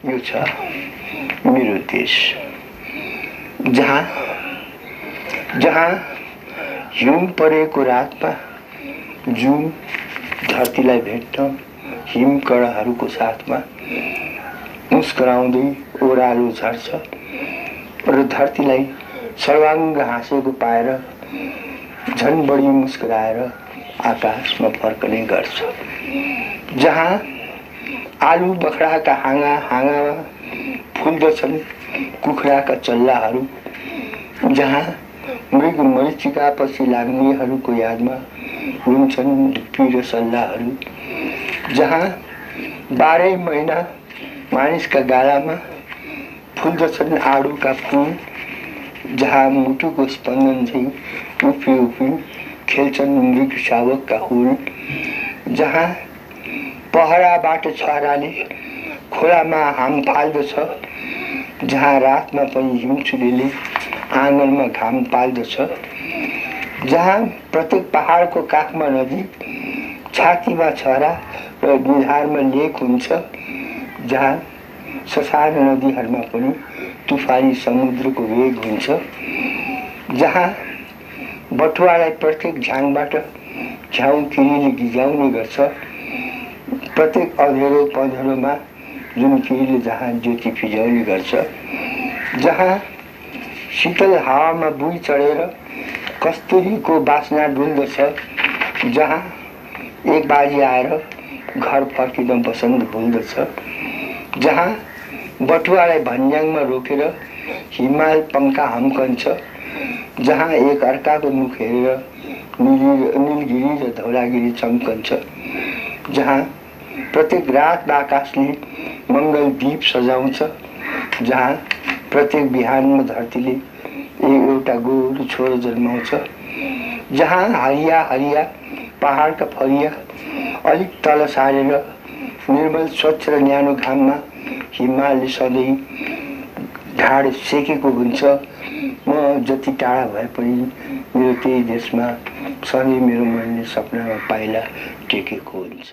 यो छ मेरो देश जहाँ जहाँ हिउँ परेको रातमा जुन धरतीलाई भेट्न हिमकणाहरूको साथमा मुस्कुराउँदै ओह्रालो झर्छ र धरतीलाई सर्वाङ्ग हाँसेको पाएर झन् बढी मुस्कुराएर आकाशमा फर्कने गर्छ। जहाँ आलु बखराका हाँगामा फुल्दछन् कुखुराका चल्लाहरू, जहाँ मृग मरीचिकापछि लाग्नेहरूको यादमा रुन्छन् ढुप्पी र सल्लाहरू, जहाँ 12 महिना मानिसका गालामा फुल्दछन् आडुका फुल, जहाँ मुटुको स्पन्दन झैँ उफी उफी खेल्छन् मृग शावकका हुल, जहाँ पहराबाट छहराले खोलामा हाम फाल्दछ, जहाँ रातमा पनि हिमचुलीले आँगनमा घाम पाल्दछ, जहाँ प्रत्येक पहाडको काखमा नदी, छातीमा छहरा र निधारमा लेक हुन्छ, जहाँ ससाना नदीहरूमा पनि तुफानी समुद्रको वेग हुन्छ, जहाँ बटुवालाई प्रत्येक झ्याङबाट झ्याउ किरीले गिजाउने गर्छ, प्रत्येक अँध्यारो पँध्यारोमा जुन किरीले जहाँ ज्योति फिजाउने गर्छ, जहाँ शीतल हावामा बुई चढेर कस्तुरीको बास्ना डुल्दछ, जहाँ एक बाजी आएर घर फर्किँदा बसन्त भुल्दछ, जहाँ बटुवालाई भन्ज्याङमा रोकेर हिमाल पङ्खा हम्कन्छ, जहाँ एक अर्काको मुख हेरेर नीलगिरी र धौलागिरी चम्कन्छ, जहाँ प्रत्येक रात आकाशले मङ्गल दीप सजाउँछ, जहाँ प्रत्येक बिहानमा धरतीले एउटा गोरु छोरो जन्माउँछ, जहाँ हरिया हरिया पहाडका फरिया अलिक तल सारेर निर्मल स्वच्छ र न्यानो घाममा हिमालले सधैँ ढाड सेकेको हुन्छ। म जति टाढा भए पनि मेरो त्यही देशमा सधैँ मेरो मनले सपनामा पाइला टेकेको हुन्छ।